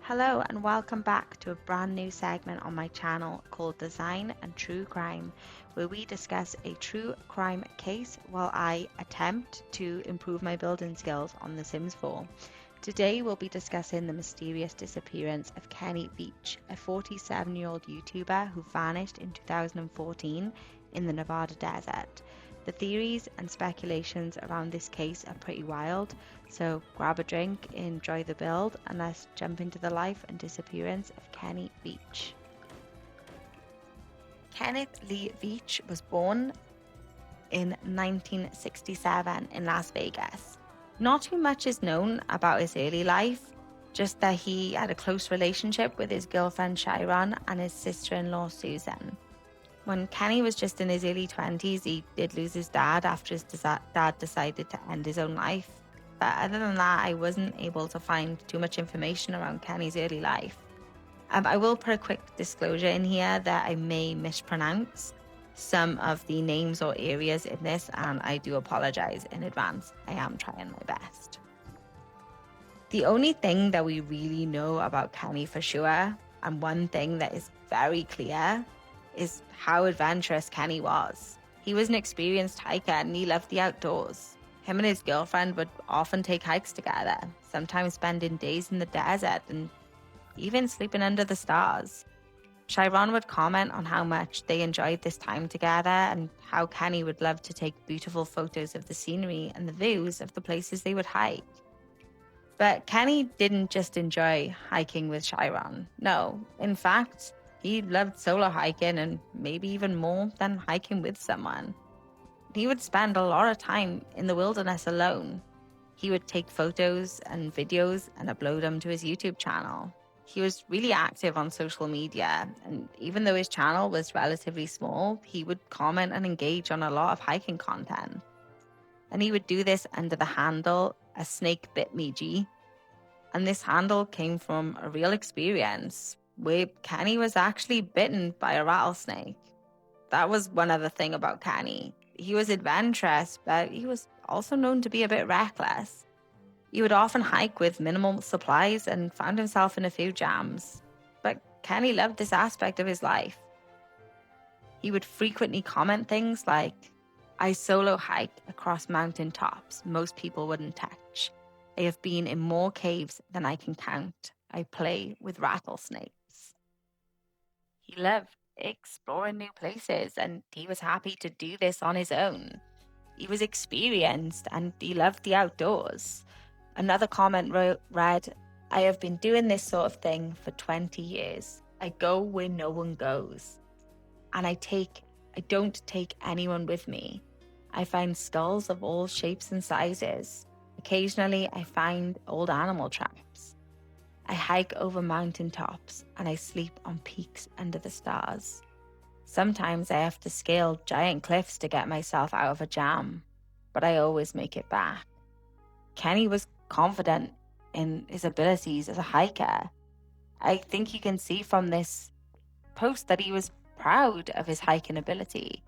Hello and welcome back to a brand new segment on my channel called Design and True Crime, where we discuss a true crime case while I attempt to improve my building skills on The Sims 4. Today we'll be discussing the mysterious disappearance of Kenny Veach, a 47-year-old YouTuber who vanished in 2014 in the Nevada desert. The theories and speculations around this case are pretty wild, so grab a drink, enjoy the build, and let's jump into the life and disappearance of Kenny Veach. Kenneth Lee Veach was born in 1967 in Las Vegas. Not too much is known about his early life, just that he had a close relationship with his girlfriend Chiron and his sister-in-law Susan. When Kenny was just in his early 20s, he did lose his dad after his dad decided to end his own life. But other than that, I wasn't able to find too much information around Kenny's early life. I will put a quick disclosure in here that I may mispronounce some of the names or areas in this, and I do apologize in advance. I am trying my best. The only thing that we really know about Kenny for sure, and one thing that is very clear, is how adventurous Kenny was. He was an experienced hiker and he loved the outdoors. Him and his girlfriend would often take hikes together, sometimes spending days in the desert and even sleeping under the stars. Chiron would comment on how much they enjoyed this time together and how Kenny would love to take beautiful photos of the scenery and the views of the places they would hike. But Kenny didn't just enjoy hiking with Chiron. No, in fact, he loved solo hiking and maybe even more than hiking with someone. He would spend a lot of time in the wilderness alone. He would take photos and videos and upload them to his YouTube channel. He was really active on social media, and even though his channel was relatively small, he would comment and engage on a lot of hiking content. And he would do this under the handle "A Snake Bit Me G." And this handle came from a real experience where Kenny was actually bitten by a rattlesnake. That was one other thing about Kenny. He was adventurous, but he was also known to be a bit reckless. He would often hike with minimal supplies and found himself in a few jams. But Kenny loved this aspect of his life. He would frequently comment things like, "I solo hike across mountain tops most people wouldn't touch. I have been in more caves than I can count. I play with rattlesnakes." He loved exploring new places and he was happy to do this on his own. He was experienced and he loved the outdoors. Another comment read, "I have been doing this sort of thing for 20 years. I go where no one goes. And I don't take anyone with me. I find skulls of all shapes and sizes. Occasionally I find old animal traps. I hike over mountain tops and I sleep on peaks under the stars. Sometimes I have to scale giant cliffs to get myself out of a jam, but I always make it back." Kenny was confident in his abilities as a hiker. I think you can see from this post that he was proud of his hiking ability.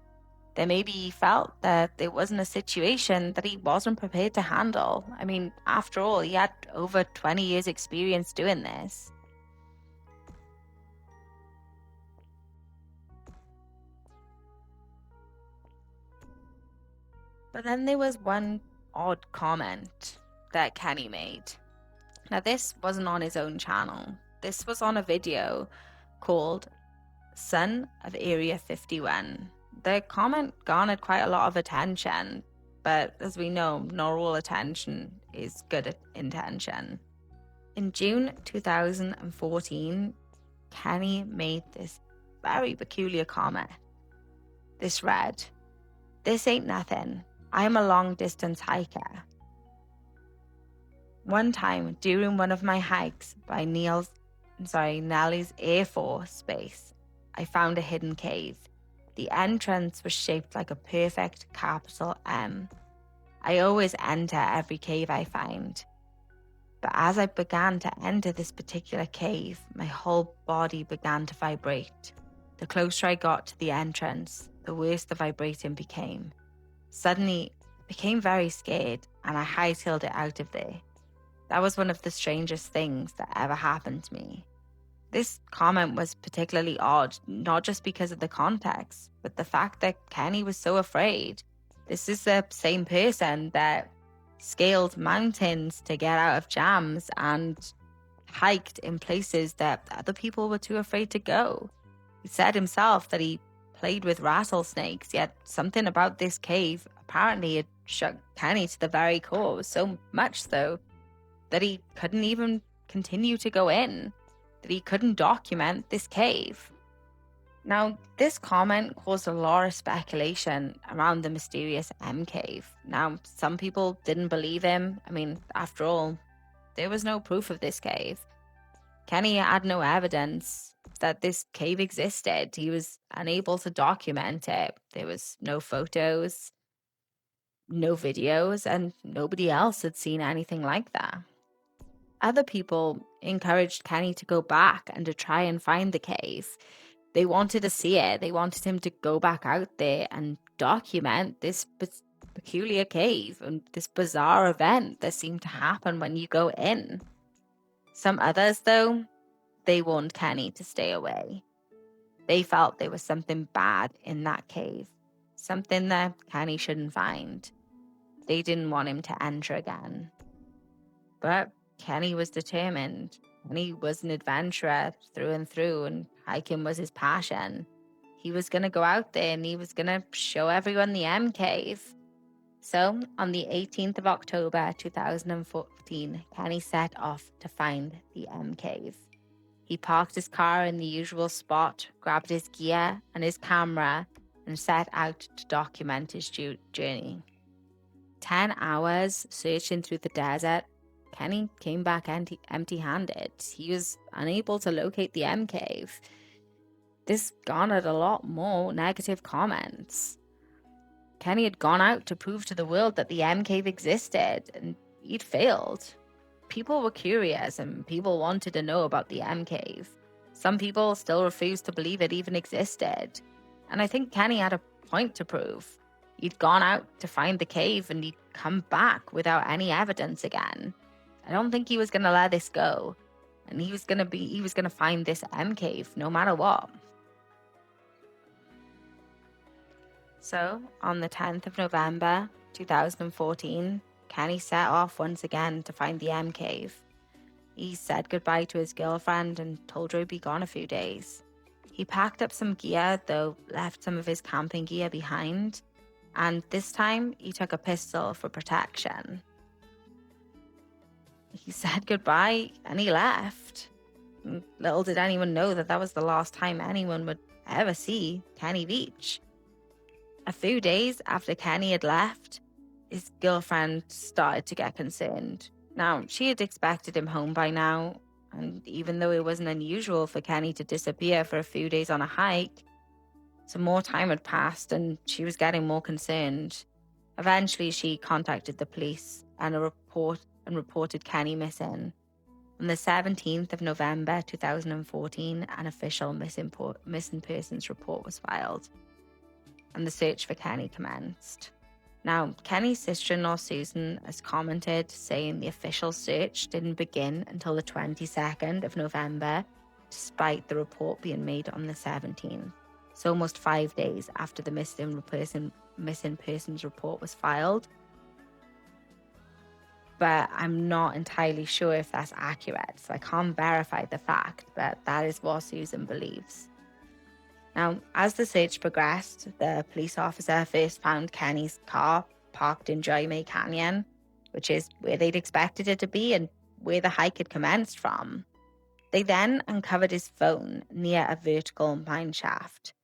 That maybe he felt that there wasn't a situation that he wasn't prepared to handle. I mean, after all, he had over 20 years experience doing this. But then there was one odd comment that Kenny made. Now, this wasn't on his own channel. This was on a video called "Son of Area 51. The comment garnered quite a lot of attention, but as we know, not all attention is good intention. In June 2014, Kenny made this very peculiar comment. This read, "This ain't nothing. I'm a long-distance hiker. One time, during one of my hikes by Nellie's Air Force Base, I found a hidden cave. The entrance was shaped like a perfect capital M. I always enter every cave I find. But as I began to enter this particular cave, my whole body began to vibrate. The closer I got to the entrance, the worse the vibrating became. Suddenly, I became very scared and I hightailed it out of there. That was one of the strangest things that ever happened to me. This comment was particularly odd, not just because of the context, but the fact that Kenny was so afraid. This is the same person that scaled mountains to get out of jams and hiked in places that other people were too afraid to go. He said himself that he played with rattlesnakes, yet something about this cave apparently had shook Kenny to the very core, so much so that he couldn't even continue to go in, that he couldn't document this cave. Now, this comment caused a lot of speculation around the mysterious M cave. Now, some people didn't believe him. I mean, after all, there was no proof of this cave. Kenny had no evidence that this cave existed. He was unable to document it. There was no photos, no videos, and nobody else had seen anything like that. Other people encouraged Kenny to go back and to try and find the cave. They wanted to see it. They wanted him to go back out there and document this peculiar cave and this bizarre event that seemed to happen when you go in. Some others, though, they warned Kenny to stay away. They felt there was something bad in that cave, something that Kenny shouldn't find. They didn't want him to enter again. But Kenny was determined. Kenny was an adventurer through and through, and hiking was his passion. He was going to go out there and he was going to show everyone the M cave. So, on the 18th of October 2014, Kenny set off to find the M cave. He parked his car in the usual spot, grabbed his gear and his camera, and set out to document his journey. 10 hours searching through the desert, Kenny came back empty-handed. He was unable to locate the M cave. This garnered a lot more negative comments. Kenny had gone out to prove to the world that the M cave existed, and he'd failed. People were curious, and people wanted to know about the M cave. Some people still refused to believe it even existed. And I think Kenny had a point to prove. He'd gone out to find the cave, and he'd come back without any evidence again. I don't think he was going to let this go. And he was going to find this M cave no matter what. So, on the 10th of November 2014, Kenny set off once again to find the M cave. He said goodbye to his girlfriend and told her he'd be gone a few days. He packed up some gear, though left some of his camping gear behind, and this time he took a pistol for protection. He said goodbye and he left. Little did anyone know that that was the last time anyone would ever see Kenny Veach. A few days after Kenny had left, his girlfriend started to get concerned. Now, she had expected him home by now, and even though it wasn't unusual for Kenny to disappear for a few days on a hike, some more time had passed and she was getting more concerned. Eventually, she contacted the police and reported Kenny missing. On the 17th of November 2014, an official missing persons report was filed, and the search for Kenny commenced. Now, Kenny's sister-in-law Susan has commented saying the official search didn't begin until the 22nd of November, despite the report being made on the 17th. So almost 5 days after the missing persons report was filed. But I'm not entirely sure if that's accurate, so I can't verify the fact, but that is what Susan believes. Now, as the search progressed, the police officer first found Kenny's car parked in Joy May Canyon, which is where they'd expected it to be and where the hike had commenced from. They then uncovered his phone near a vertical mine shaft.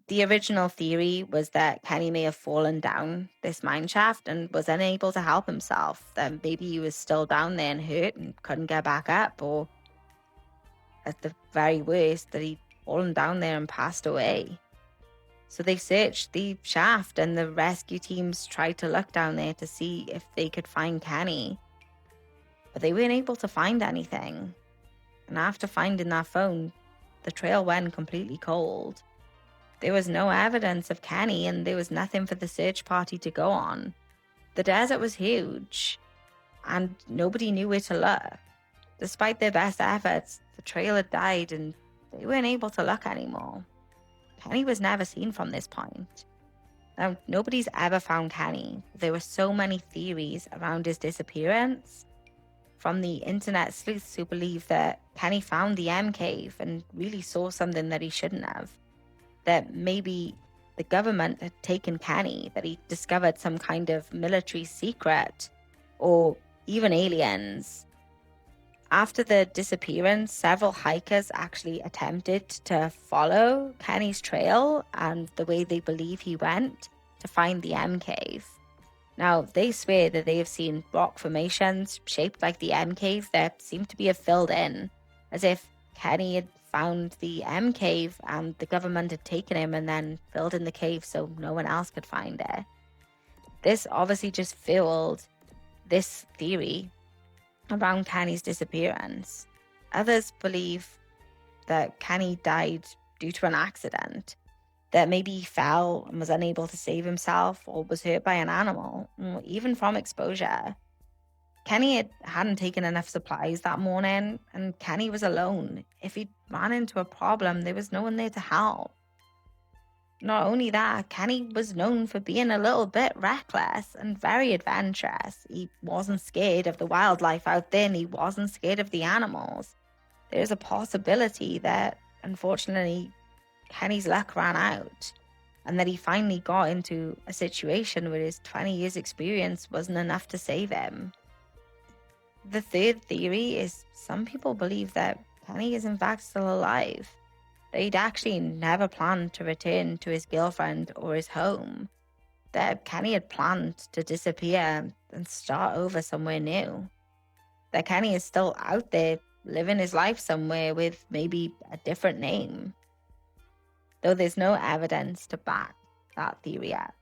The original theory was that Kenny may have fallen down this mine shaft and was unable to help himself, that maybe he was still down there and hurt and couldn't get back up, or at the very worst, that he'd fallen down there and passed away. So they searched the shaft and the rescue teams tried to look down there to see if they could find Kenny. But they weren't able to find anything. And after finding that phone, the trail went completely cold. There was no evidence of Kenny and there was nothing for the search party to go on. The desert was huge. and nobody knew where to look. Despite their best efforts, the trail had died and they weren't able to look anymore. Kenny was never seen from this point. Now, nobody's ever found Kenny. There were so many theories around his disappearance. From the internet sleuths who believe that Kenny found the M cave and really saw something that he shouldn't have. That maybe the government had taken Kenny, that he discovered some kind of military secret, or even aliens. After the disappearance, several hikers actually attempted to follow Kenny's trail and the way they believe he went to find the M cave. Now, they swear that they have seen rock formations shaped like the M cave that seem to be filled in, as if Kenny had found the M cave and the government had taken him and then filled in the cave so no one else could find it. This obviously just fueled this theory around Kenny's disappearance. Others believe that Kenny died due to an accident, that maybe he fell and was unable to save himself or was hurt by an animal, or even from exposure. Kenny hadn't taken enough supplies that morning, and Kenny was alone. If he ran into a problem, there was no one there to help. Not only that, Kenny was known for being a little bit reckless and very adventurous. He wasn't scared of the wildlife out there, and he wasn't scared of the animals. There's a possibility that, unfortunately, Kenny's luck ran out, and that he finally got into a situation where his 20 years experience wasn't enough to save him. The third theory is some people believe that Kenny is in fact still alive, that he'd actually never planned to return to his girlfriend or his home, that Kenny had planned to disappear and start over somewhere new, that Kenny is still out there living his life somewhere with maybe a different name, though there's no evidence to back that theory up.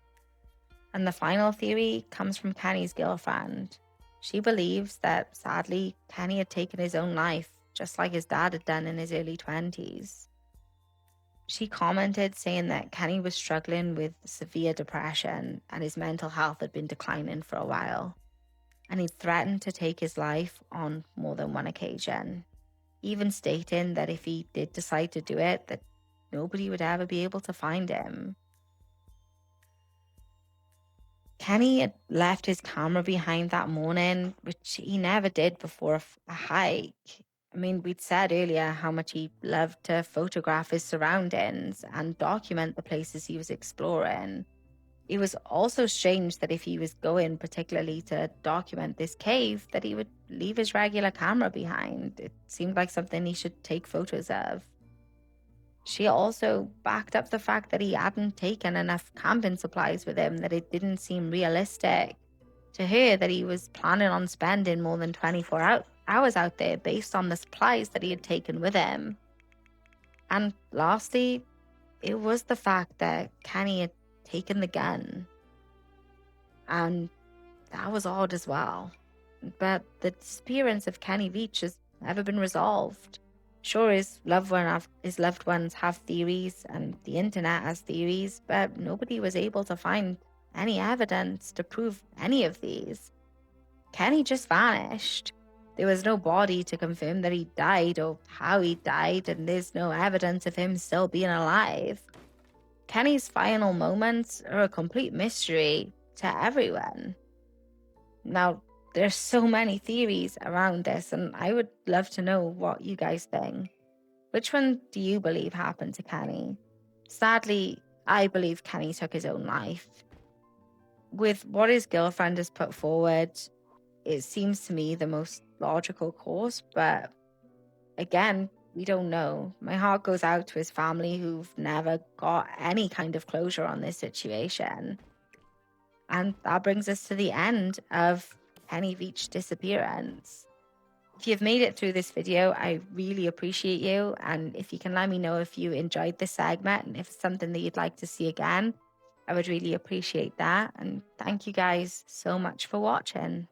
And the final theory comes from Kenny's girlfriend. She believes that, sadly, Kenny had taken his own life, just like his dad had done in his early 20s. She commented saying that Kenny was struggling with severe depression and his mental health had been declining for a while, and he threatened to take his life on more than one occasion, even stating that if he did decide to do it, that nobody would ever be able to find him. Kenny had left his camera behind that morning, which he never did before a hike. I mean, we'd said earlier how much he loved to photograph his surroundings and document the places he was exploring. It was also strange that if he was going particularly to document this cave, that he would leave his regular camera behind. It seemed like something he should take photos of. She also backed up the fact that he hadn't taken enough camping supplies with him, that it didn't seem realistic to her that he was planning on spending more than 24 hours out there based on the supplies that he had taken with him. And lastly, it was the fact that Kenny had taken the gun. And that was odd as well. But the disappearance of Kenny Veach has never been resolved. Sure, his loved ones have theories and the internet has theories, but nobody was able to find any evidence to prove any of these. Kenny just vanished. There was no body to confirm that he died or how he died, and there's no evidence of him still being alive. Kenny's final moments are a complete mystery to everyone. Now, there's so many theories around this, and I would love to know what you guys think. Which one do you believe happened to Kenny? Sadly, I believe Kenny took his own life. With what his girlfriend has put forward, it seems to me the most logical course, but again, we don't know. My heart goes out to his family who've never got any kind of closure on this situation. And that brings us to the end of Kenny Veach's disappearance. If you've made it through this video, I really appreciate you. And if you can let me know if you enjoyed this segment and if it's something that you'd like to see again, I would really appreciate that. And thank you guys so much for watching.